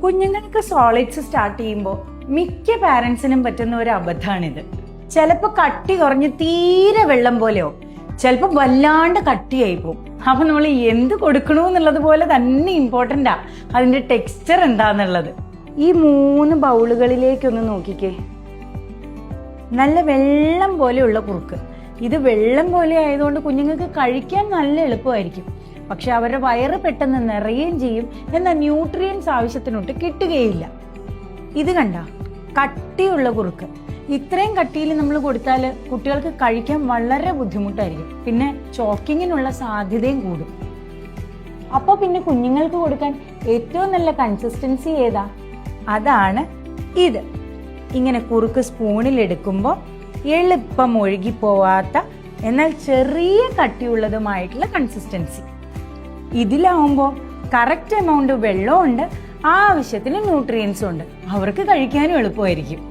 കുഞ്ഞുങ്ങൾക്ക് solids start ചെയ്യുമ്പോൾ മിക്ക പാരൻസിനും പറ്റുന്ന ഒരു അബദ്ധമാണിത്. ചിലപ്പോൾ കട്ടി കുറഞ്ഞ് തീരെ വെള്ളം പോലെയോ, ചിലപ്പോൾ വല്ലാണ്ട് കട്ടിയായി പോകും. അപ്പൊ നമ്മൾ എന്ത് കൊടുക്കണു എന്നുള്ളത് പോലെ തന്നെ ഇമ്പോർട്ടൻ്റാ അതിന്റെ ടെക്സ്ചർ എന്താന്നുള്ളത്. ഈ 3 ബൗളുകളിലേക്കൊന്ന് നോക്കിക്കേ. നല്ല വെള്ളം പോലെയുള്ള കുറുക്ക്. ഇത് വെള്ളം പോലെ ആയതുകൊണ്ട് കുഞ്ഞുങ്ങൾക്ക് കഴിക്കാൻ നല്ല എളുപ്പമായിരിക്കും. പക്ഷെ അവരുടെ വയറ് പെട്ടെന്ന് നിറയുകയും ചെയ്യും, എന്നാൽ ന്യൂട്രിയൻസ് ആവശ്യത്തിനൊട്ട് കിട്ടുകയില്ല. ഇത് കണ്ട കട്ടിയുള്ള കുറുക്ക്. ഇത്രയും കട്ടിയിൽ നമ്മൾ കൊടുത്താൽ കുട്ടികൾക്ക് കഴിക്കാൻ വളരെ ബുദ്ധിമുട്ടായിരിക്കും. പിന്നെ ചോക്കിങ്ങിനുള്ള സാധ്യതയും കൂടും. അപ്പോൾ പിന്നെ കുഞ്ഞുങ്ങൾക്ക് കൊടുക്കാൻ ഏറ്റവും നല്ല കൺസിസ്റ്റൻസി ഏതാ? അതാണ് ഇത്. ഇങ്ങനെ കുറുക്ക് സ്പൂണിൽ എടുക്കുമ്പോൾ എളുപ്പം ഒഴുകിപ്പോവാത്ത എന്നാൽ ചെറിയ കട്ടിയുള്ളതുമായിട്ടുള്ള കൺസിസ്റ്റൻസി. ഇതിലാവുമ്പോൾ കറക്റ്റ് എമൗണ്ട് വെള്ളമുണ്ട്, ആവശ്യത്തിന് ന്യൂട്രിയൻസും ഉണ്ട്. അവർക്ക് കഴിക്കാനും എളുപ്പമായിരിക്കും.